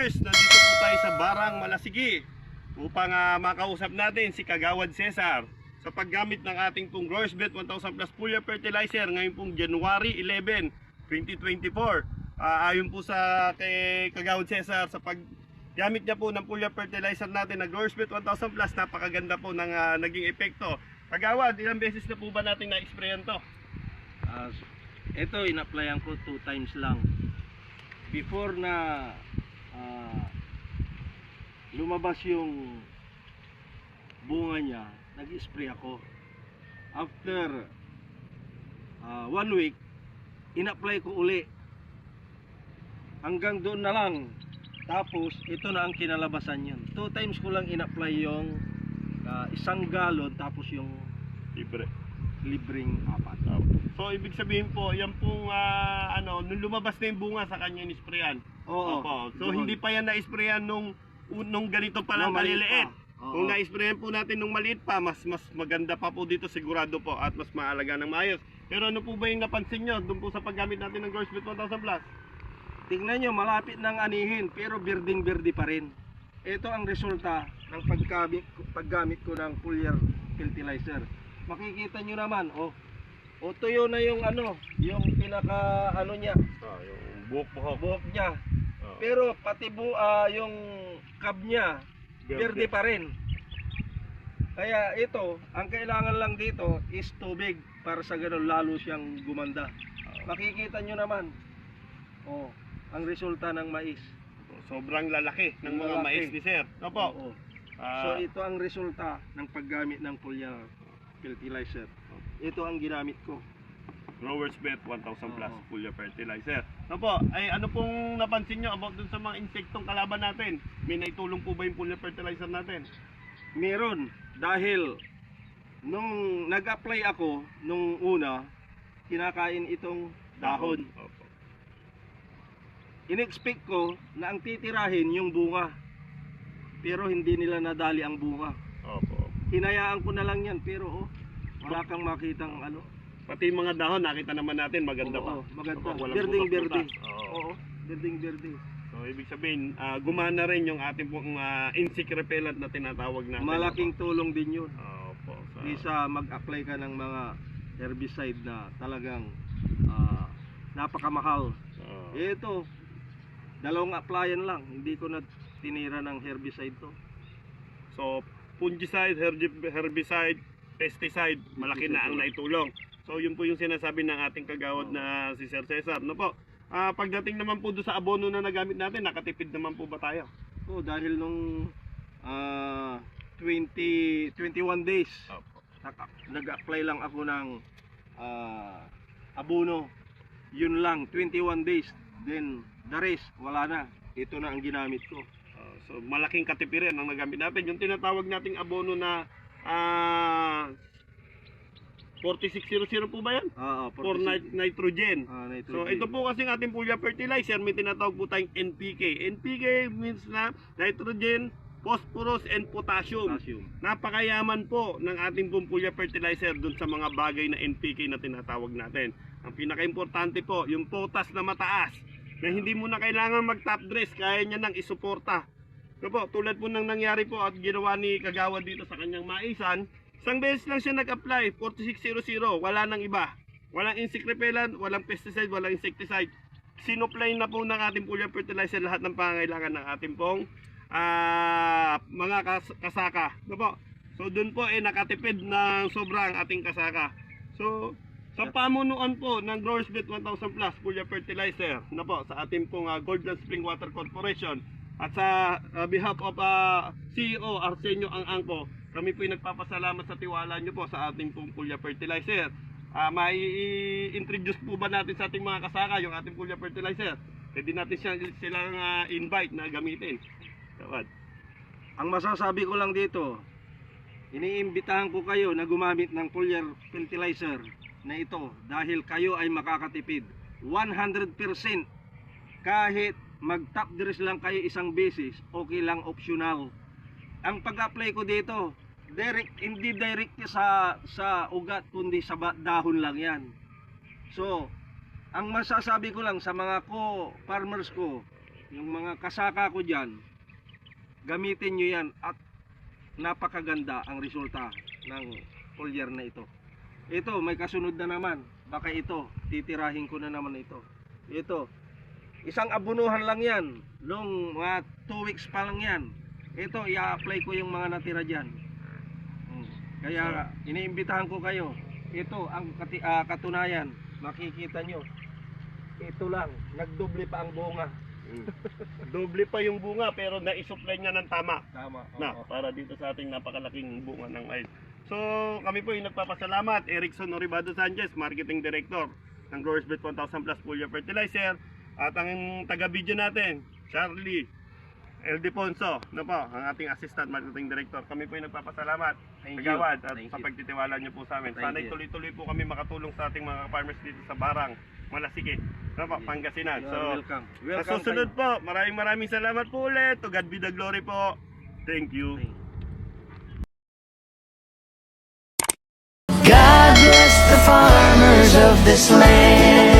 farmers, nandito po tayo sa Barang Malasigi upang makausap natin si Kagawad Cesar sa paggamit ng ating pong Growers Bet 1000 Plus Foliar Fertilizer ngayon pong January 11, 2024. Ayon po sa kay Kagawad Cesar sa paggamit niya po ng Foliar Fertilizer natin na Growers Bet 1000 Plus, napakaganda po ng naging epekto. Kagawad, ilang beses na po ba natin na-sprayan to? Ito in-applyan ko 2 times lang. Before na lumabas yung bunga niya, nag-spray ako. After 1 week, in-apply ko uli. Hanggang doon na lang. Tapos, ito na ang kinalabasan yun. 2 times ko lang in-apply yung 1 galon, tapos yung libreng 4. So ibig sabihin po, yan pong nung lumabas na yung bunga sa kanya in-sprayan. Oo. Opo. So doon, hindi pa yan na-sprayan nung ganito pa lang kaliliit. Kung na-sprayan po natin nung maliit pa, mas maganda pa po dito sigurado po at mas maalaga ng maayos. Pero ano po ba yung napansin nyo doon po sa paggamit natin ng Growers Bet 1000 Plus? Tingnan nyo, malapit ng anihin pero birding-birdi pa rin. Ito ang resulta ng paggamit ko ng Foliar Fertilizer. Makikita nyo naman, tuyo na yung yung pinaka niya, Yung buhok niya. Pero pati yung cab niya, verde pa rin. Kaya ito, ang kailangan lang dito is tubig para sa ganun lalo siyang gumanda. Makikita nyo naman, ang resulta ng mais. Sobrang lalaki ng mga mais ni Sir. Opo. So ito ang resulta ng paggamit ng Foliar Fertilizer. Ito ang ginamit ko. Growers Bet 1000 Plus Foliar Fertilizer. Opo, ay ano pong napansin nyo about dun sa mga insektong kalaban natin? May naitulong po ba yung Foliar Fertilizer natin? Meron, dahil nung nag-apply ako nung una, kinakain itong dahon. Opo. In-expect ko na ang titirahin yung bunga. Pero hindi nila nadali ang bunga. Opo. Hinayaan ko na lang yan, pero wala kang makitang Pati yung mga dahon, nakita naman natin, maganda pa. Maganda. Walang Berding-berde. butas-butas. Berding-berde. So, ibig sabihin, gumana rin yung ating pong insect repellent na tinatawag natin. Malaking tulong din yun. Opo. Isa mag-apply ka ng mga herbicide na talagang napakamahal. Ito, 2 applyan lang. Hindi ko na tinira ng herbicide to. So, fungicide, herbicide, pesticide, malaki na ang naitulong. So, yun po yung sinasabi ng ating kagawad na si Sir Cesar. No po? Pagdating naman po doon sa abono na nagamit natin, nakatipid naman po ba tayo? Dahil nung 21 days, nag-apply lang ako ng abono. Yun lang, 21 days. Then, the rest, wala na. Ito na ang ginamit ko. So, malaking katipirin ang nagamit natin. Yung tinatawag nating abono na 4600 po ba yan? For nitrogen. Nitrogen. So ito po kasing ating Foliar Fertilizer, may tinatawag po tayong NPK. NPK means na nitrogen, phosphorus, and potassium. Napakayaman po ng ating pong Foliar Fertilizer dun sa mga bagay na NPK na tinatawag natin. Ang pinaka-importante po, yung potas na mataas, na hindi mo na kailangan mag-top dress, kaya niya nang isuporta. So po, tulad po ng nangyari po at ginawa ni Kagawad dito sa kanyang maisan, 1 beses lang siya nag-apply, 4600, wala nang iba. Walang insect repellent, walang pesticide, walang insecticide. Sinupply na po ng ating Foliar Fertilizer lahat ng pangangailangan ng ating pong mga kasaka. No po? So doon po nakatipid ng sobra ang ating kasaka. So sa pamunuan po ng Growers Bet 1000 Plus Foliar Fertilizer na po sa ating pong Golden Spring Water Corporation at sa behalf of CEO Arsenio Angangco, kami po ay nagpapasalamat sa tiwala nyo po sa ating pong Foliar Fertilizer. May introduce po ba natin sa ating mga kasaka yung ating Foliar Fertilizer? Pwede natin silang invite na gamitin. Tawad. Ang masasabi ko lang dito, iniimbitahan ko kayo na gumamit ng Foliar Fertilizer na ito dahil kayo ay makakatipid 100%. Kahit mag-top dress lang kayo 1 beses, okay lang, optional. Ang pag-apply ko dito, hindi direct sa ugat, kundi sa dahon lang yan. So, ang masasabi ko lang sa mga farmers ko, yung mga kasaka ko dyan, gamitin nyo yan at napakaganda ang resulta ng foliar na ito. Ito, may kasunod na naman. Baka ito, titirahin ko na naman ito. Ito, isang abunuhan lang yan. Long mga 2 weeks pa lang yan. Ito, i-apply ko yung mga natira dyan. Kaya, iniimbitahan ko kayo. Ito, ang katunayan. Makikita nyo. Ito lang, nagdoble pa ang bunga. Doble pa yung bunga pero na-supply niya ng tama. Tama. Na para dito sa ating napakalaking bunga ng ice. So kami po ay nagpapasalamat Erickson Oribado Sanchez, Marketing Director ng Growers Bet 1000 Plus Foliar Fertilizer, at ang taga-video natin Charlie Eldeponso, no po, ang ating Assistant Marketing Director. Kami po ay nagpapasalamat Kagawad at Thank sa you. pagtitiwala niyo po sa amin. Thank Sana'y you. tuloy-tuloy po kami makatulong sa ating mga farmers dito sa Barang, Malasiki, no po, Pangasinan. You So are welcome. sa Welcome susunod kayo. po, maraming salamat po ulit. To God be the glory po. Thank you. God bless the farmers of this land.